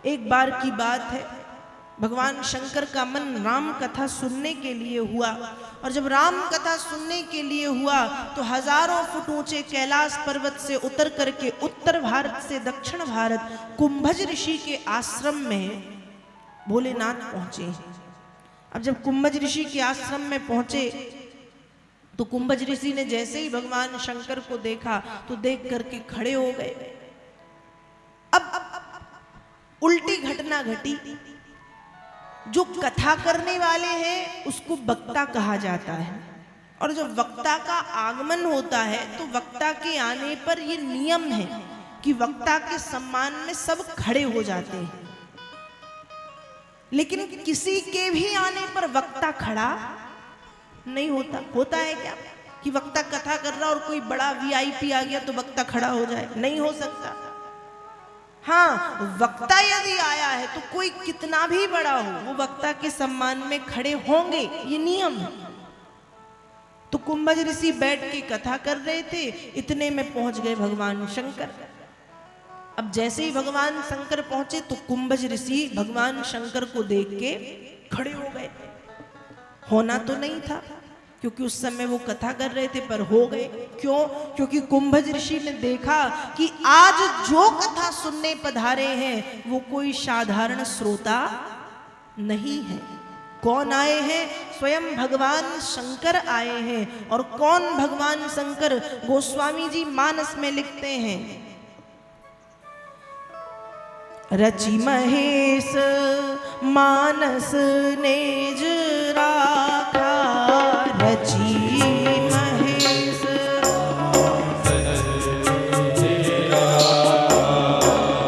एक बार की बात है, भगवान शंकर का मन राम कथा सुनने के लिए हुआ। और जब राम कथा सुनने के लिए हुआ तो हजारों फुट ऊंचे कैलाश पर्वत से उतर करके उत्तर भारत से दक्षिण भारत कुंभज ऋषि के आश्रम में भोलेनाथ पहुंचे। अब जब कुंभज ऋषि के आश्रम में पहुंचे तो कुंभज ऋषि ने जैसे ही भगवान शंकर को देखा तो देख करके खड़े हो गए। अब उल्टी घटना घटी। जो कथा करने वाले हैं उसको वक्ता कहा जाता है, और जब वक्ता का आगमन होता है तो वक्ता के आने पर ये नियम है कि वक्ता के सम्मान में सब खड़े हो जाते हैं। लेकिन किसी के भी आने पर वक्ता खड़ा नहीं होता। होता है क्या कि वक्ता कथा कर रहा और कोई बड़ा वीआईपी आ गया तो वक्ता खड़ा हो जाए? नहीं हो सकता। हाँ, वक्ता यदि आया है तो कोई कितना भी बड़ा हो वो वक्ता के सम्मान में खड़े होंगे, ये नियम है। तो कुंभज ऋषि बैठ के कथा कर रहे थे, इतने में पहुंच गए भगवान शंकर। अब जैसे ही भगवान शंकर पहुंचे तो कुंभज ऋषि भगवान शंकर को देख के खड़े हो गए। होना तो नहीं था क्योंकि उस समय वो कथा कर रहे थे, पर हो गए। क्यों? क्योंकि कुंभज ऋषि ने देखा कि आज जो कथा सुनने पधारे हैं वो कोई साधारण श्रोता नहीं है। कौन आए हैं? स्वयं भगवान शंकर आए हैं। और कौन भगवान शंकर? गोस्वामी जी मानस में लिखते हैं, रचि महेश मानस नेज राखा, रचि महेश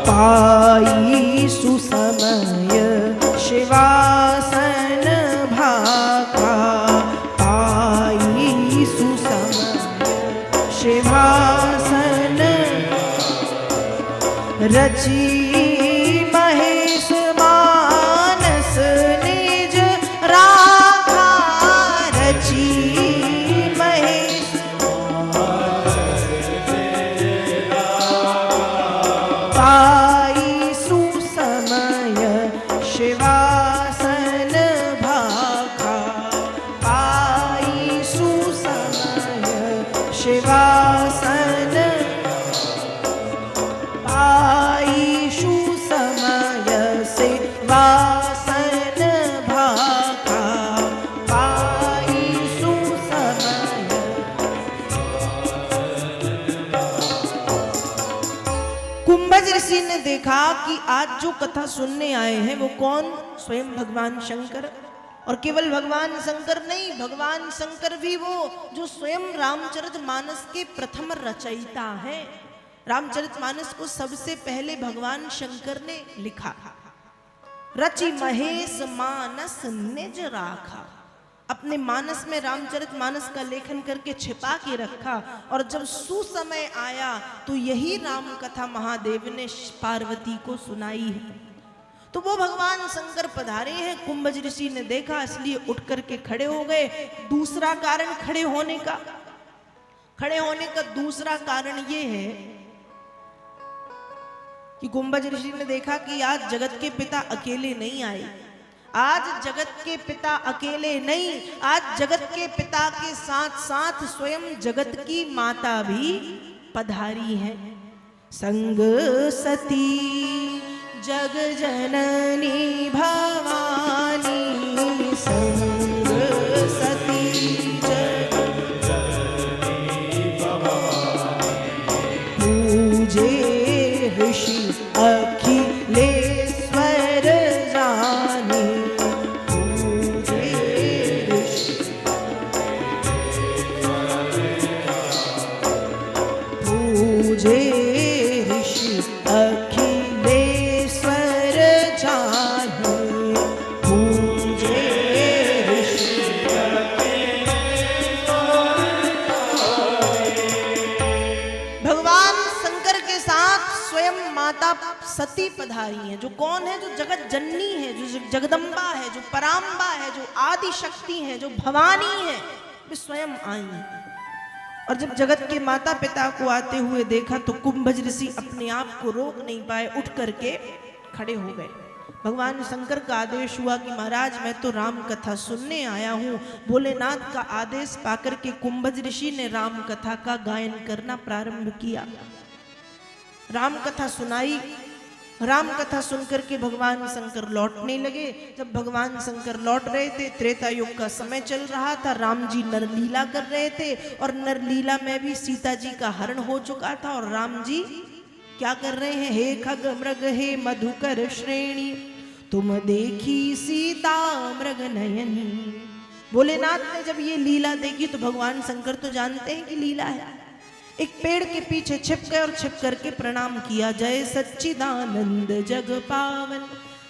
पाई सुसमय शिवासन भाका, पाई सुसमय शिवासन रचि महेश मानस निज राखा, रचि महेश पाई सुसमय शिवासन भाखा, पाई सुसमय शिवासन पाई सुसमय से वासन भाखा, पाई सुसमय। कुंभज ऋषि ने देखा कि आज जो कथा सुनने आए हैं वो कौन? स्वयं भगवान शंकर। और केवल भगवान शंकर नहीं, भगवान शंकर भी वो जो स्वयं रामचरितमानस के प्रथम रचयिता हैं। रामचरितमानस को सबसे पहले भगवान शंकर ने लिखा। रचि महेश मानस निज राखा, अपने मानस में रामचरितमानस का लेखन करके छिपा के रखा। और जब सुसमय आया तो यही राम कथा महादेव ने पार्वती को सुनाई है। तो वो भगवान शंकर पधारे हैं। कुंभज ऋषि ने देखा, इसलिए उठ करके खड़े हो गए। दूसरा कारण खड़े होने का दूसरा कारण ये है कि कुंभज ऋषि ने देखा कि आज जगत के पिता अकेले नहीं आए। आज जगत के पिता अकेले नहीं, आज जगत के पिता के साथ साथ स्वयं जगत की माता भी पधारी है। संग सती जग जननी भवानी, संग सती जग जननी भवानी, पूजे ऋषि अखिलेश्वर जाने, पूजे ऋषि पूजे ऋषि अखिलेश्वर जाने, पूजे ऋषि भगवान शंकर के साथ स्वयं माता सती पधारी है। जो कौन है? जो जगत जननी है, जो जगदम्बा है, जो पराम्बा है, जो आदि शक्ति है, जो भवानी है, वे स्वयं आई हैं। और जब जगत के माता पिता को आते हुए देखा तो कुंभज ऋषि अपने आप को रोक नहीं पाए, उठ करके खड़े हो गए। भगवान शंकर का आदेश हुआ कि महाराज मैं तो राम कथा सुनने आया हूँ। भोलेनाथ का आदेश पाकर के कुंभज ऋषि ने राम कथा का गायन करना प्रारंभ किया। राम कथा सुनाई। राम कथा सुनकर के भगवान शंकर लौटने लगे। जब भगवान शंकर लौट रहे थे, त्रेता युग का समय चल रहा था, राम जी नरलीला कर रहे थे और नरलीला में भी सीता जी का हरण हो चुका था। और राम जी क्या कर रहे हैं? हे खग मृग हे मधुकर श्रेणी, तुम देखी सीता मृग नयनी। भोलेनाथ ने जब ये लीला देखी तो भगवान शंकर तो जानते हैं कि लीला है। एक पेड़ के पीछे छिप गए और छिप करके प्रणाम किया। जय सच्चिदानंद जग पावन,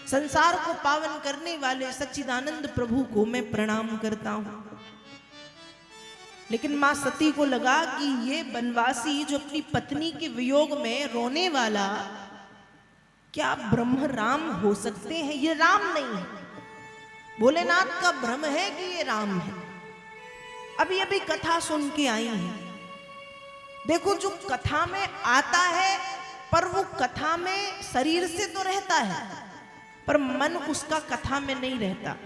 संसार को पावन करने वाले सच्चिदानंद प्रभु को मैं प्रणाम करता हूं। लेकिन मां सती को लगा कि ये बनवासी जो अपनी पत्नी के वियोग में रोने वाला, क्या ब्रह्म राम हो सकते हैं? ये राम नहीं है। भोलेनाथ का भ्रम है कि ये राम है। अभी अभी कथा सुन के आई हैं। देखो, जो कथा में आता है पर वो कथा में शरीर से तो रहता है, पर मन उसका कथा में नहीं रहता।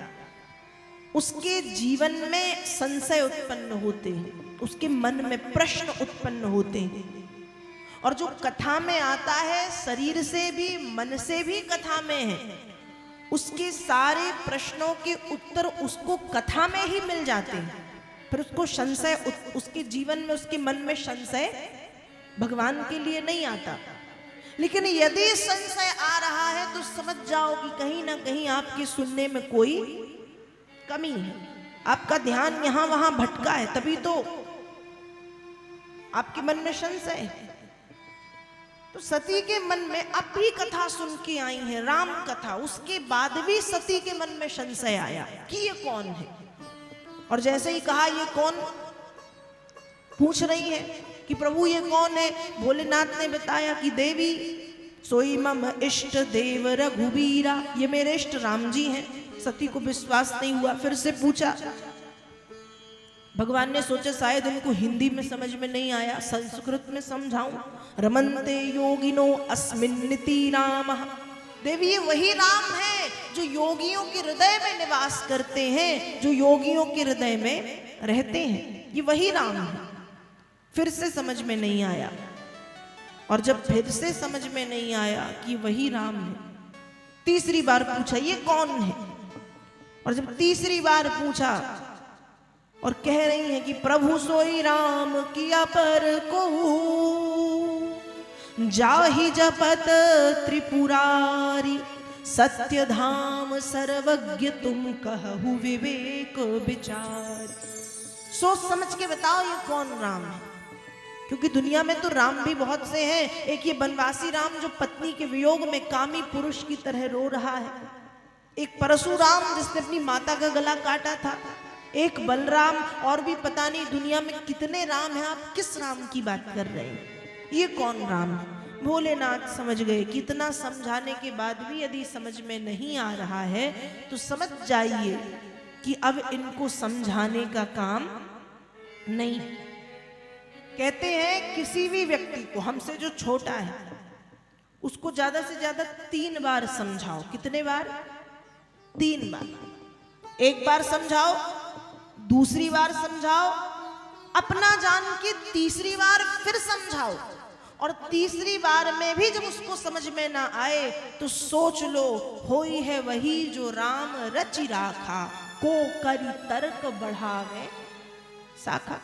उसके जीवन में संशय उत्पन्न होते हैं, उसके मन में प्रश्न उत्पन्न होते हैं। और जो कथा में आता है शरीर से भी मन से भी कथा में है, उसके सारे प्रश्नों के उत्तर उसको कथा में ही मिल जाते हैं। फिर उसको संशय, उसके जीवन में, उसके मन में संशय भगवान के लिए नहीं आता। लेकिन यदि संशय आ रहा है तो समझ जाओ कि कहीं ना कहीं आपके सुनने में कोई कमी है, आपका ध्यान यहां वहां भटका है, तभी तो आपके मन में संशय है। तो सती के मन में अब भी कथा सुन के आई है, राम कथा, उसके बाद भी सती के मन में संशय आया कि ये कौन है। और जैसे ही कहा ये कौन, पूछ रही है कि प्रभु ये कौन है। भोलेनाथ ने बताया कि देवी सोई मम इष्ट देव रघुवीरा, ये मेरे इष्ट राम जी हैं। सती को विश्वास नहीं हुआ, फिर से पूछा। भगवान ने सोचा शायद इनको हिंदी में समझ में नहीं आया, संस्कृत में समझाऊं। रमन्ते योगिनो अस्मिन्निति रामः, देवी ये वही राम है जो योगियों के हृदय में निवास करते हैं, जो योगियों के हृदय में रहते हैं, ये वही राम है। फिर से समझ में नहीं आया। और जब फिर से समझ में नहीं आया कि वही राम है, तीसरी बार पूछा ये कौन है। और जब तीसरी बार पूछा और कह रही है कि प्रभु सोई राम किया पर को जाहि जपत त्रिपुरारी, सत्य धाम सर्वज्ञ तुम कहु विवेक विचार। सोच समझ के बताओ ये कौन राम है, क्योंकि दुनिया में तो राम भी बहुत से हैं। एक ये बनवासी राम जो पत्नी के वियोग में कामी पुरुष की तरह रो रहा है, एक परशुराम जिसने अपनी माता का गला काटा था, एक बलराम, और भी पता नहीं दुनिया में कितने राम हैं। आप किस राम की बात कर रहे हैं? ये कौन राम है? भोलेनाथ समझ गए। कितना समझाने के बाद भी यदि समझ में नहीं आ रहा है तो समझ जाइए कि अब इनको समझाने का काम नहीं। कहते हैं किसी भी व्यक्ति को, हमसे जो छोटा है, उसको ज्यादा से ज्यादा 3 बार समझाओ। कितने बार? 3 बार। एक बार समझाओ, दूसरी बार समझाओ, अपना जान के तीसरी बार फिर समझाओ, और तीसरी बार में भी जब उसको समझ में ना आए तो सोच लो होई है वही जो राम रचि राखा, को करी तर्क बढ़ावे शाखा।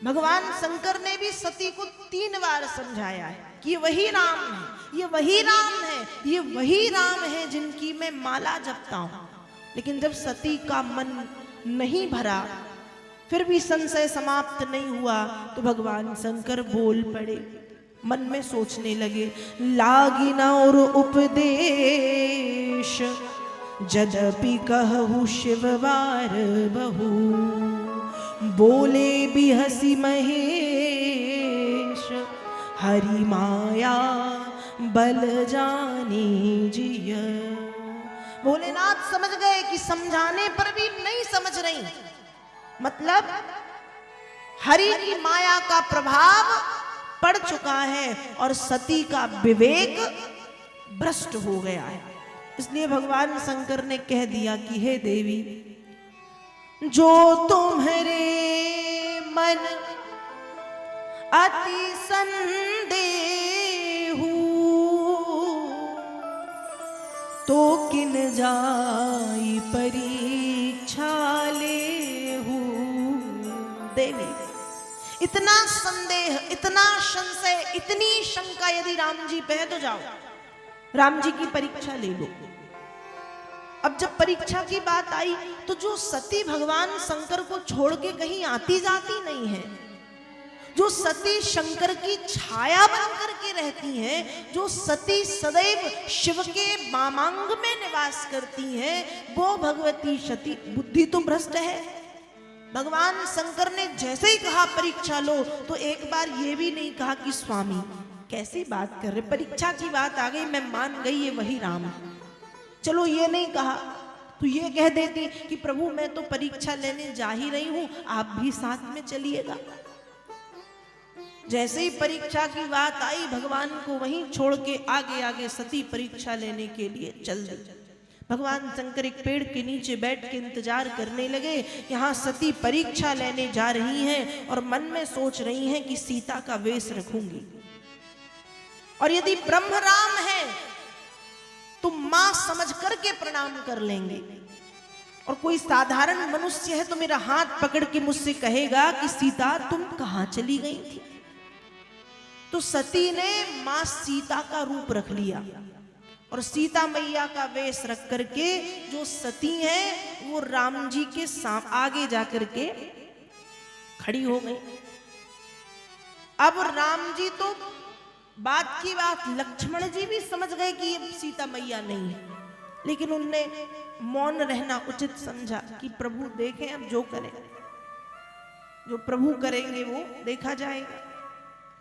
भगवान शंकर ने भी सती को 3 बार समझाया है कि ये वही राम है, ये वही राम है, ये वही राम है जिनकी मैं माला जपता हूं। लेकिन जब सती का मन नहीं भरा, फिर भी संशय समाप्त नहीं हुआ, तो भगवान शंकर बोल पड़े, मन में सोचने लगे। लागिना और उपदेश जदपि कहु शिववार बहु, बोले भी हसी महेश हरि माया बल जाने जिय। भोलेनाथ समझ गए कि समझाने पर भी नहीं समझ रही, मतलब हरि की माया का प्रभाव पड़ चुका है और सती का विवेक भ्रष्ट हो गया है। इसलिए भगवान शंकर ने कह दिया कि हे देवी, जो तुम्हारे मन अति संदेहु, तो किन जाई परीक्षा लेहु। देवी, इतना संदेह, इतना संशय, इतनी शंका यदि राम जी पे है तो जाओ राम जी की परीक्षा ले लो। अब जब परीक्षा की बात आई तो जो सती भगवान शंकर को छोड़ के कहीं आती जाती नहीं है, जो सती शंकर की छाया बन करके रहती हैं, जो सती सदैव शिव के मामांग में निवास करती हैं, वो भगवती सती बुद्धि तो भ्रष्ट है। भगवान शंकर ने जैसे ही कहा परीक्षा लो, तो एक बार ये भी नहीं कहा कि स्वामी कैसी बात कर रहे, परीक्षा की बात आ गई, मैं मान गई ये वही राम है। चलो ये नहीं कहा तो ये कह देती कि प्रभु मैं तो परीक्षा लेने जा ही रही हूं, आप भी साथ में चलिएगा। जैसे ही परीक्षा की बात आई, भगवान को वहीं छोड़ के आगे आगे सती परीक्षा लेने के लिए चल दी। भगवान शंकर एक पेड़ के नीचे बैठ के इंतजार करने लगे। यहाँ सती परीक्षा लेने जा रही हैं और मन में सोच रही हैं कि सीता का वेश रखूंगी, और यदि ब्रह्म राम है तो मां समझ करके प्रणाम कर लेंगे, और कोई साधारण मनुष्य है तो मेरा हाथ पकड़ के मुझसे कहेगा कि सीता तुम कहां चली गई थी। तो सती ने मां सीता का रूप रख लिया और सीता मैया का वेश रख करके जो सती है वो राम जी के आगे जाकर के खड़ी हो गई। अब राम जी तो बात की बात लक्ष्मण जी भी समझ गए कि ये सीता मैया नहीं है, लेकिन उनने मौन रहना उचित समझा कि प्रभु देखें, अब जो करें, जो प्रभु करेंगे वो देखा जाएगा।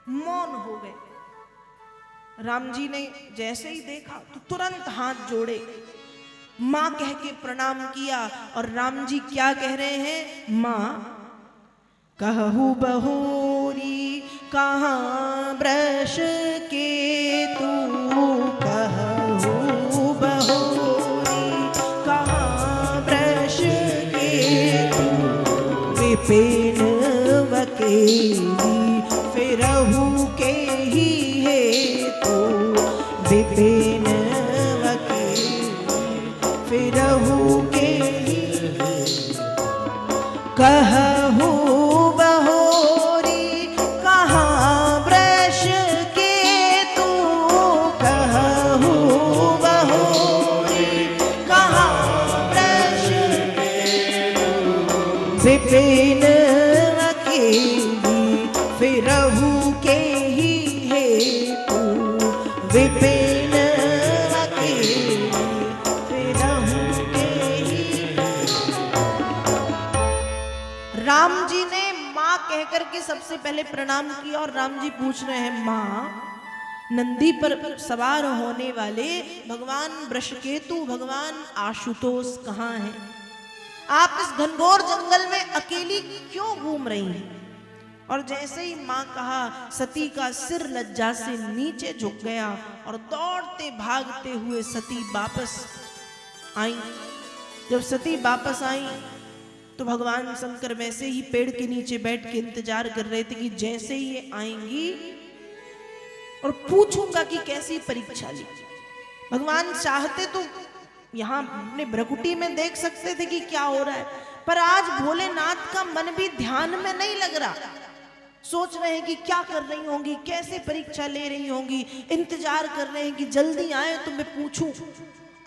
मौन हो गए। राम जी ने जैसे ही देखा तो तुरंत हाथ जोड़े, मां कह के प्रणाम किया। और राम जी क्या कह रहे हैं? मां कहू बहोरी कहाँ ब्रश के तू, कहू बहोरी कहाँ ब्रश के तू, विपिन वकेली फिरहू के ही है तो, विपिन वकेली फिरहू के ही कहू बहोरी कहाँ ब्रश के तू, कहू बहोरी कहाँ ब्रश के तू, विपिन वकेली फिरहू के ही है तू, विपिन वकेली फिरहू के ही। राम जी ने मां कहकर के सबसे पहले प्रणाम किया और राम जी पूछ रहे हैं, मां नंदी पर सवार होने वाले भगवान वृषकेतु, भगवान आशुतोष कहाँ हैं? आप इस घनघोर जंगल में अकेली क्यों घूम रही हैं? और जैसे ही मां कहा, सती का सिर लज्जा से नीचे झुक गया और दौड़ते भागते हुए सती वापस आई। जब सती वापस आई तो भगवान शंकर वैसे ही पेड़ के नीचे बैठ के इंतजार कर रहे थे कि जैसे ही ये आएंगी और पूछूंगा कि कैसी परीक्षा ली। भगवान चाहते तो यहां अपने भ्रकुटी में देख सकते थे कि क्या हो रहा है, पर आज भोलेनाथ का मन भी ध्यान में नहीं लग रहा। सोच रहे हैं कि क्या कर रही होंगी, कैसे परीक्षा ले रही होंगी, इंतजार कर रहे हैं कि जल्दी आए तो मैं पूछूं।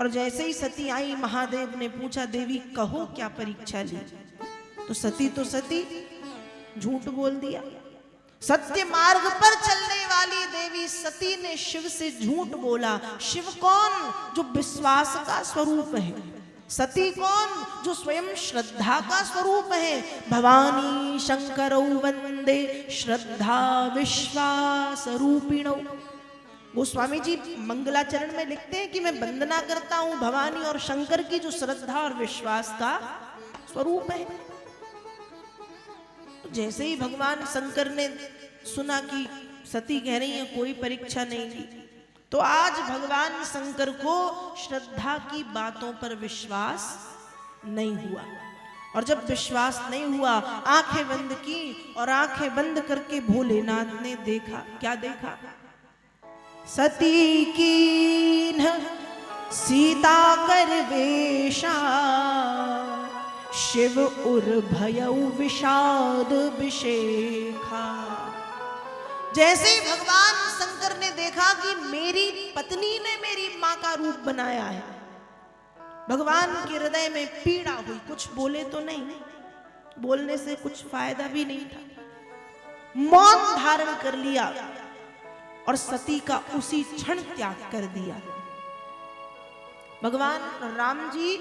और जैसे ही सती आई, महादेव ने पूछा, देवी कहो क्या परीक्षा ली? तो सती झूठ बोल दिया। सत्य मार्ग पर चलने वाली देवी सती ने शिव से झूठ बोला। शिव कौन? जो विश्वास का स्वरूप है। सती कौन? जो स्वयं श्रद्धा का स्वरूप है। भवानी शंकरौ वंदे श्रद्धा विश्वास रूपिणौ। गोस्वामी जी मंगलाचरण में लिखते हैं कि मैं वंदना करता हूं भवानी और शंकर की, जो श्रद्धा और विश्वास का स्वरूप है। तो जैसे ही भगवान शंकर ने सुना कि सती कह रही है कोई परीक्षा नहीं ली, तो आज भगवान शंकर को श्रद्धा की बातों पर विश्वास नहीं हुआ, और जब विश्वास नहीं हुआ आंखें बंद की, और आंखें बंद करके भोलेनाथ ने देखा, क्या देखा? सती कीन्ह सीता कर वेशा, शिव उर भयउ विषाद विशेखा। जैसे ही भगवान शंकर ने देखा कि मेरी पत्नी ने मेरी मां का रूप बनाया है, भगवान के हृदय में पीड़ा हुई। कुछ बोले तो नहीं, बोलने से कुछ फायदा भी नहीं था। मौन धारण कर लिया और सती का उसी क्षण त्याग कर दिया। भगवान राम जी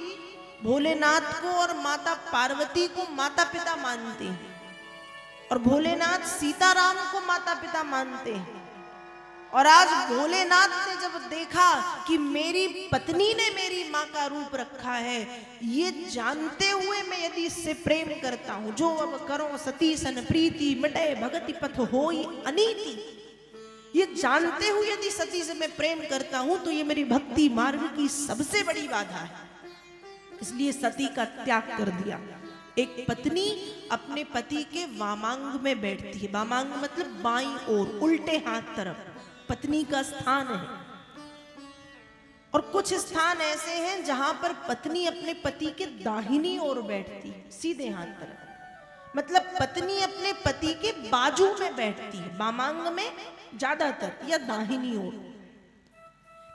भोलेनाथ को और माता पार्वती को माता पिता मानते हैं, और भोलेनाथ सीताराम को माता पिता मानते हैं। और आज भोलेनाथ ने जब देखा कि मेरी पत्नी ने मेरी मां का रूप रखा है, ये जानते हुए मैं यदि इससे प्रेम करता हूं, जो अब करो सती सन प्रीति मिटे भगति पथ होई अनीति, ये जानते हुए यदि सती से मैं प्रेम करता हूं तो ये मेरी भक्ति मार्ग की सबसे बड़ी बाधा है, इसलिए सती का त्याग कर दिया। एक पत्नी अपने पति के वामांग में बैठती है, वामांग मतलब बाईं ओर, उल्टे हाथ तरफ पत्नी का स्थान है। और कुछ स्थान ऐसे हैं जहां पर पत्नी अपने पति के दाहिनी ओर बैठती है, सीधे हाथ तरफ, मतलब पत्नी अपने पति के बाजू में बैठती है, वामांग में ज्यादातर, या दाहिनी ओर।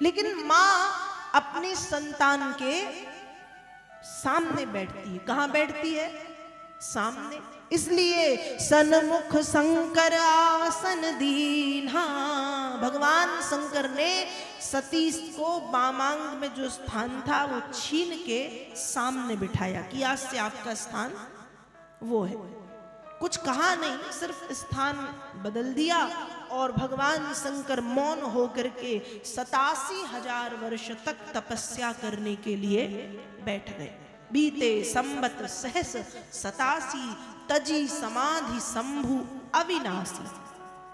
लेकिन मां अपनी संतान के सामने बैठती है। कहां बैठती है? सामने। इसलिए सन्मुख शंकर आसन दीन्हा, भगवान शंकर ने सती को वामांग में जो स्थान था वो छीन के सामने बिठाया कि आज से आपका स्थान वो है। कुछ कहा नहीं, सिर्फ स्थान बदल दिया, और भगवान शंकर मौन होकर के 87,000 वर्ष तक तपस्या करने के लिए बैठ गए। बीते संबत सहस 87 तजी समाधि शंभु अविनाशी।